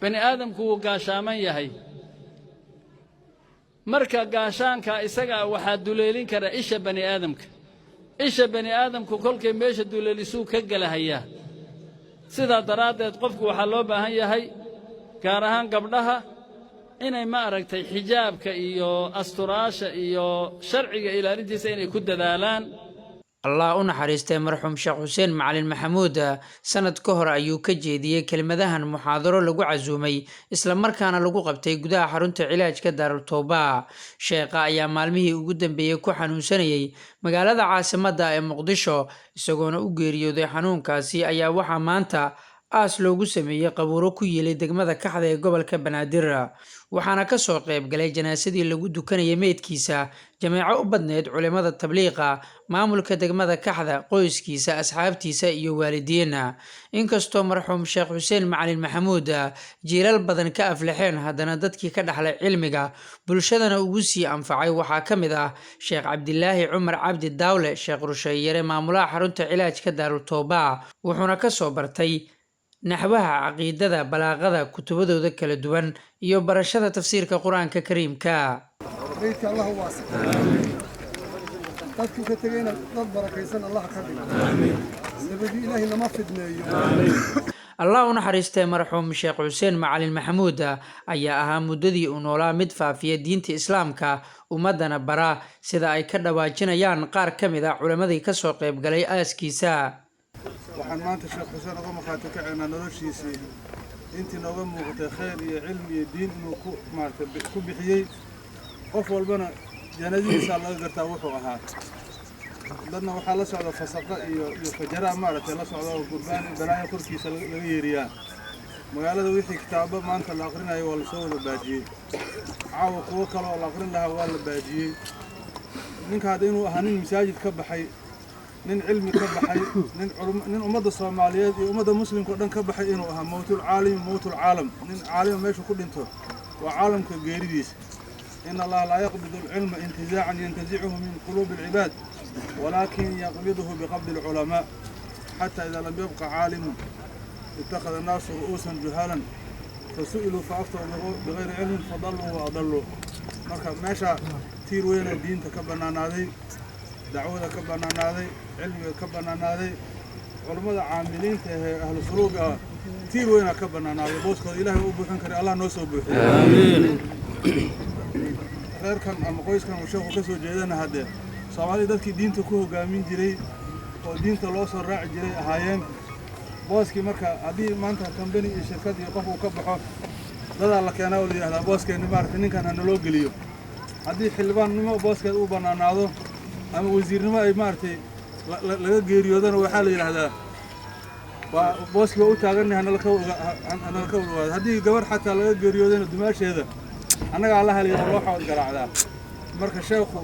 bani aadamku wuu gaashaaman yahay marka gaashaanka isaga waxaa duleelin kara isha bani aadamku kolkay meesha duleelisuu ka galahayaa sidaa daraaddeed qofku waxaa loo baahan yahay gaar ahaan gabdhaha inay ma aragtay xijaabka iyo asturaasha iyo sharciga ilaalintiisa inay ku dadaalaan. الله naxariistay marxuum Sheekh Xuseen Macalin Maxamuud sanad ka hor ayuu ka jeediyay kelmadahan muxaadaro lagu casuumay isla markaana lagu qabtay gudaha xarunta cilaajka Daarul Tawba. Sheekha ayaa maalmihii ugu dambeeyay ku xanuunsanayay magaalada caasimadda ee Muqdisho isagoona u geeriyooday xanuunkaasi ayaa waxaa maanta aas loogu sameeyay qabuuro ku yeelay degmada Kaxda ee gobolka Banaadir waxaana ka soo qayb galay janaasadii lagu dukanayay meedkiisa jameeco u badneed culimada tabliiqa maamulka degmada Kaxda qoyskiisa asxaabtiisa iyo waalidiina inkastoo marxuum Sheekh Xuseen Macalin Maxamuud jiilal badan ka aflaxeen haddana dadkii ka dhaxlay cilmiga bulshadana ugu sii anfacay waxaa ka mid ah Sheekh Cabdilaahi Cumar Cabdi Daawle Sheekh Rusheeyare maamulaha xarunta cilaajka Daarul Tawba wuxuuna ka soo bartay naxwaha caqiidada balaaqada kutubadooda kala duwan iyo barashada tafsiirka quraanka kariimka beedka Allah waasic dadku ka tagayna dad barakaysan Allah ka dhigo aamin sabab ilaahi lama fidneeyo aamin الله naxariistay marxuum Sheekh Xuseen Macalin Maxamuud ayaa ahaa muddadii uu noolaa mid faafiya diinta islaamka ummadana bara sida ay ka dhawaajinayaan qaar ka mid ah culimadii ka soo qayb galay aaskiisa. waxaan maanta Sheekh Xuseen uga maqaatay kacayna noloshiisii intii nooga muuqatay khayr iyo cilmi iyo diin inuu ku bixiyay qof walbana janadiisa laga gartaa wuxuu ahaa dadna waxaa la socda fasaqa iyo fajara maaragtay la socda qurbaan balaayo korkiisa laga yeeriyaa magaalada wixii kitaabo maanta la aqrinayo waa la soo wada baajiyay caawa kuwa kale oo la aqrin lahaa waa la baajiyay ninka hadda inuu ahaa nin masaajid ka baxay nin cilmi ka baxay nin ummadda Soomaaliyeed iyo ummadda muslimka dhan ka baxay inuu ahaa mawtul caalam nin caalim meesha ku dhinto waa caalamka geeridiisa in Allah la yaqbidu al-ilma intizaacan yantazi'uhu min qulub al-ibad ولكن يقبضه بقبض العلماء حتى إذا لم يبقى عالم اتخذ الناس رؤوسا جهالا فسئلوا فأفتوا بغير علم فضلوا وأضلوا مركب ماشى تير وين الدين تكبرنا نادي دعوة كبرنا نادي علم كبرنا نادي علماء عاملين أهل السلوك تير وين كبرنا نادي بوسك إلهي أبو حنكر الله نوسو به آمين غير كان أما قويس كان وشوفوا كسو جيدنا هذا Soomaali dadkii diinta ku hogaamin jiray oo diinta loo soo raaci jiray ahaayeen booski marka hadii maanta company iyo shirkad iyo qof uu ka baxo dad la keenaa oo yiraahdo booskeena maartay ninkan aan loo geliyo hadii xilbaannimo booskeed u banaanaado ama wasiirnimo ay maartay laga geeriyoodana waxa la yiraahdaa waa booski u taagan yahay anala ka ogaado hadii gabar xataa laga geeriyoodana dumaasheeda anaga Allah haliyo loo xood garaacdaa marka sheekhu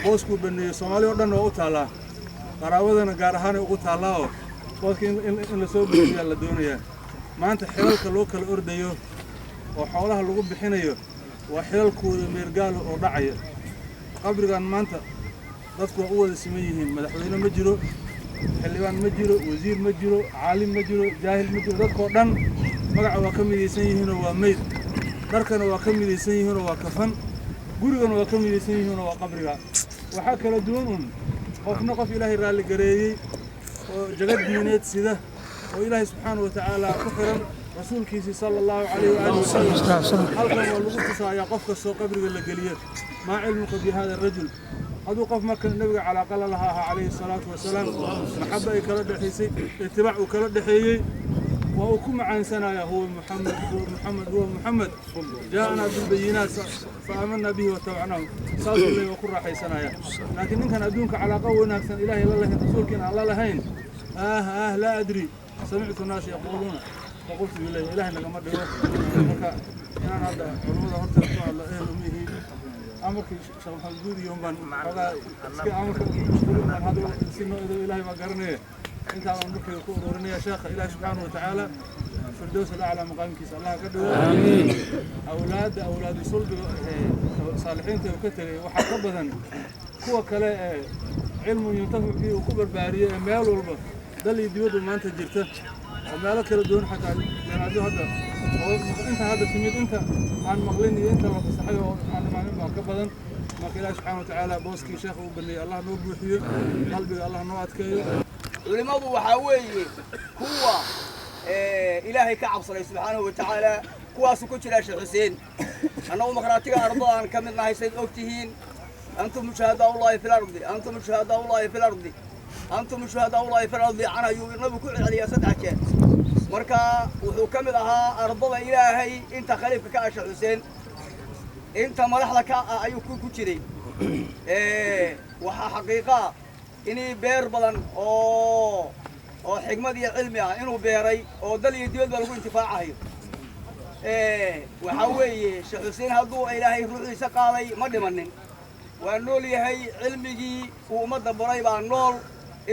boosku baneeyo Soomaali oo dhan oo u taala qaraawadana gaar ahaan ugu taala oo booski in la soo bixiyo la doonayaa maanta xilalka loo kala ordayo oo xoolaha lagu bixinayo waa xilalkooda meergaal oo dhacaya qabrigan maanta dadku u wada siman yihiin madaxweyne ma jiro xildhibaan ma jiro wasiir ma jiro caalim ma jiro jaahil ma jiro dadku dhan magaca waa ka midaysan yihiin oo waa meyd dharkana waa ka midaysan yihiin oo waa kafan gurigana waa ka midaysan yihiin oo waa qabriga waxa kala duwan qofna qof Ilaahay raali gareeyay oo jagad diineed sida oo Ilaahay subhanahu wa ta'ala ku xiran rasuulkiisa sallallahu alayhi wa sallam halkan waa lagu tusaayaa qofka soo qabriga la galiyo ma cilmuka bi hada rajul haduu qof marka nabiga calaaqa la lahaa alayhi salatu wa salam maxaba ay kala dhaxaysay itibaac kala dhaxeeyay وأكون عن سنة هو محمد جاءنا بالبينات فآمنا به واتبعناه صادق الله وقل راح سنة لكن إن كان أدونك على قوة ناكسن إلهي الله رسولك الله لهين لا أدري سمعت الناس يقولون فقلت بالله إلهي لك مرة يعني هذا علماء هرت الله أمه أمرك شغل حدود يوم بان أمرك هذا سنة إلهي ما قرنيه انت امرك يقولون يا شيخ الله سبحانه وتعالى فردوس الاعلى مقامك الله قدو امين اولاد صلب صالحين وكتري waxa ka badan kuwa kale cilmu yuntafu fi kubar baariye meel walba dal dibadu maanta jirta meel kala duwan xataa janaado hadda inta hadda timid inta aan maqlin iyo inta la fasaxay oo aan maalin baa ka badan marka ilaahay subxaanahu watacaala booskii sheekha uu baneeyay allah noo buuxiyo qalbiga allah noo adkeeyo culimadu waxaa weeye kuwa ilaahay ka cabsanay subxaanahu watacaala kuwaasu ku jira sheekh xuseen annagu markhaatiga ardadaan ka mid nahay sayd og tihiin antum shuhadaa ullahi fi lardi antum shuhadaa ullahi fi lardi antum shuhadaa ullahi fi lardi can ayuu nabigu ku celceliyaa 3 jeer marka wuxuu ka mid ahaa ardada ilaahay inta khaliifka ka ah sheekh xuseen inta madaxda ka ah ayuu ku jiray waxaa xaqiiqa inay beer badan oo xigmad iyo cilmi ah inuu beeray oo dal iyo dibadba lagu intifaacayo waxaa weeye sheekh xuseen hadduu ilaahay ruuxiisa qaaday ma dhimanin waa nool yahay cilmigii uu ummadda baray baa nool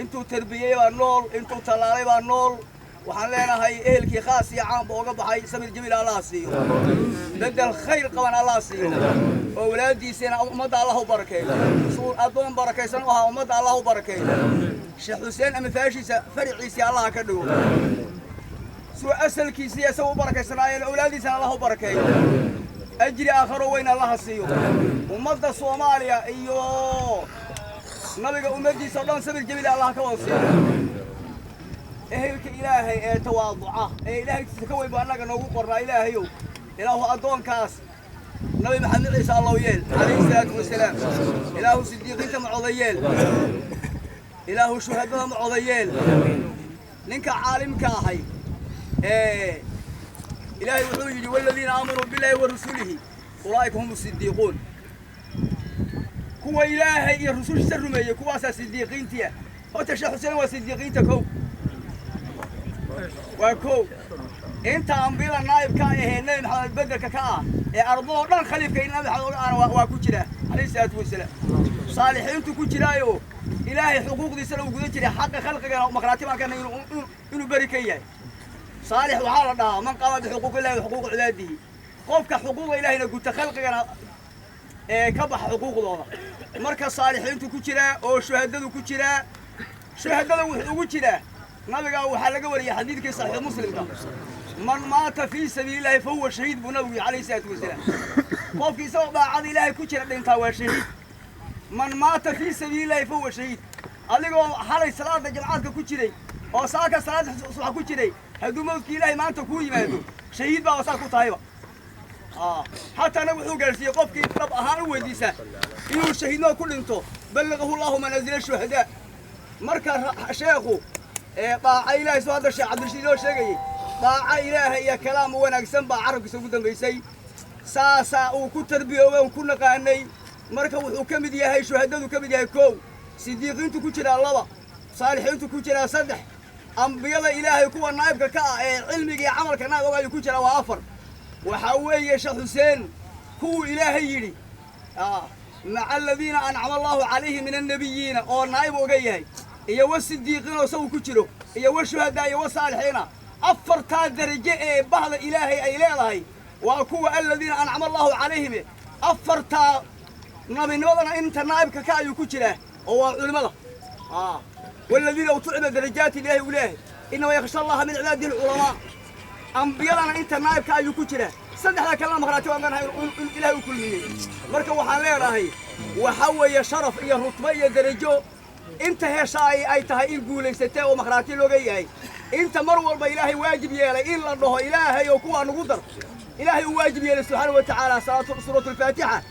intuu tarbiyey baa nool intuu tallaalay baa nool waxaan leenahay ehelkii khaas iyo caamba uga baxay samir jamiil allah siiyo bedel khayr qaban allah siiyo oo walaadiisana ummadda allah u barakeeyo suu addoon barakaysan u ahaa ummadda allah u barakeeyo sheekh xuseen ama faashiisa fariciisii allah ka dhigo suu asalkiisii isagu u barakaysanaayeen awlaadiisana allah u barakeeyo ajri aakharo weyn allah siiyo ummadda soomaaliya iyo nabiga ummaddiisa oo dhan samir jamiil allah ka wada siiyo ehelka ilaahay ee tawaaduca ee ilaahaytiisa ka weyn baa annaga noogu qornaa ilaahayow ilaahu addoonkaas nabi maxamed ciise allow yeel calayhi salaatu wasalaam ilaahu sidiiqiinta macoda yeel ilaahu shuhadada macoda yeel ninka caalimka ahay ilaahay wuxuu yidhi waladiina aamanuu billaahi wa rasuulihi ulaa'ika hum sidiiquun kuwa ilaahay iyo rusushiisa rumeeyey kuwaasaa sidiiqiintiya horta sheekh xuseen waa sidiiqiinta kow waa kow inta ambiyada naa'ibka ahee nabi maxamed bedelka ka ah ee ardadoo dhan khaliifka in nabi maxamed oga aana waa ku jira calayhi salaatu wasalaam saalixiintu ku jiraayo ilaahay xuquuqdiisana uu gudan jiray xaqa khalqigana markhaati baan kana inuu beri ka yahay صالح وحال الله من قام بحقوق الله وحقوق عباده قفك حقوق إلهنا قلت خلقنا كبح حقوق الله مركز صالحين كجرا أو شهداء كجرا شهداء وكجرا نبغى وحلقة وري حديث صحيح مسلم من مات في سبيل الله فهو شهيد بنبي عليه الصلاة والسلام قفك سوى بعض الله كجرا أنت هو شهيد من مات في سبيل الله فهو شهيد ألقوا حالي صلاة جماعات كجرا أو ساك صلاة صبح كجرا هدو موت إلهي ما أنت كوي ماذو شهيد بقى وساكو طيبة حتى أنا وحو قال قفك رب أهان وديسا إنه الشهيدنا كل انتو بلغه الله منازل الشهداء مركز شيخو طاعة إلهي سو هذا الشيء عبد الرشيد لو شيء طاعة إلهي يا كلام وانا قسم بعرف سودا بيسي ساسا وكتر بيو وكنا قاني مركز وحو كمد ياهي شهداء وكمد ياهي كو صديقين تكوشرا الله صالحين تكوشرا صدح أنبياء إلهي كوا نائب كا علمي عمل كنا وقال كوشرا وافر وحوي شيخ حسين كو إلهي يري مع الذين أنعم الله عليهم من النبيين أو نائب وجاي هي والصديقين وسووا كتيرو هي والشهداء والصالحين أفرت درجة بعض إلهي أي إلهي وكو الذين أنعم الله عليهم أفرت نبي نوضنا أنت نائب كايو كتيره هو علماء والذين أوتوا درجات إلهي وإلهي إنه يخشى الله من عباده العلماء أنبياءنا أنت نائب كايو كتيره صدق لك الله مخراتي وأنا إلهي وكل مركب وحالي راهي وحوي شرف إيه رتبة درجة أنت هشاي أي تهاي يقول ستة ومخراتي لو جاي أنت مرور بإلهي واجب يلا إلا الله إلهي وكوا نقدر إلهي واجب يلا سبحانه وتعالى سورة الفاتحة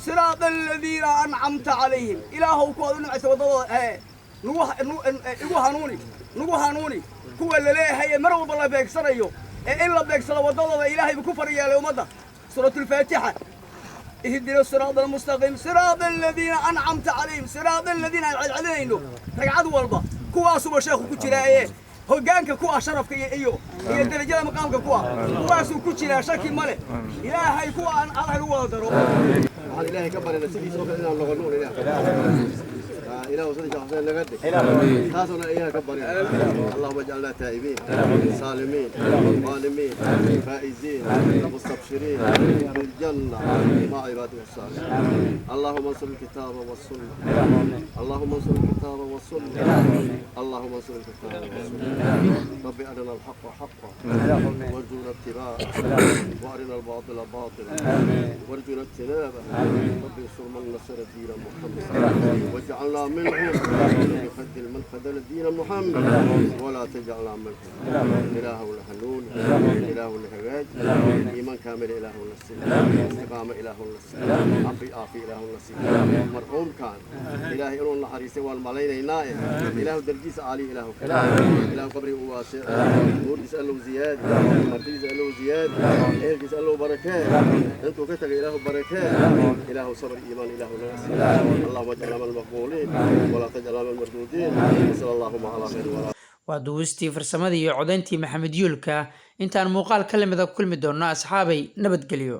صراط الذين أنعمت عليهم إله وكوا نعس وضوء نوح هنوني كوا اللي له هي مرور بالله بيكسر أيوه إلا بيكسر وضوء إلهي بكفر يا لومضة سورة الفاتحة اهدنا الصراط المستقيم صراط الذين أنعمت عليهم صراط الذين عليهم رجعوا والله كوا سو شيخ كتير إيه هو جانك كوا شرف كي إيوه هي الدرجة مقامك كوا سو كتير شكل ماله إلهي كوا الله هو درو إلهي كبر النسيج سوف لنا الله نور إله وصل شيخ حسين لقدك خاصنا إياها كبرين اللهم اجعلنا تائبين صالمين ظالمين فائزين مستبشرين بالجنة مع عبادك الصالحين اللهم انصر الكتاب والسنة اللهم انصر الكتاب والسنة اللهم انصر الكتاب والسنة رب أرنا الحق حقا وارجونا اتباعه وأرنا الباطل باطلا وارجونا اجتنابه رب انصر من نصر الدين محمد واجعلنا منهم يخذل من خذل الدين محمد ولا تجعلنا منهم إله الحنون إله الهواج إيمان كامل إله السلام استقامة إله السلام عفي آفي إله السلام مرحوم كان إلهي إنه الحريسي والملايين إنائه إله درجيس عالي إله كلام إله قبري واسع نور يسأله زيادة مرتي يسأله زيادة إيه يسأله بركات أنتوا كتب إله بركات إله صبر إيمان إله الناس اللهم اجعلنا من المقبولين ولا تجعلنا من المردودين صلى الله على خير ولا waa duubistii farsamadii iyo codayntii maxamed yuulka intaan muuqaal ka lamida ku kulmi doonno asxaabay nabadgelyo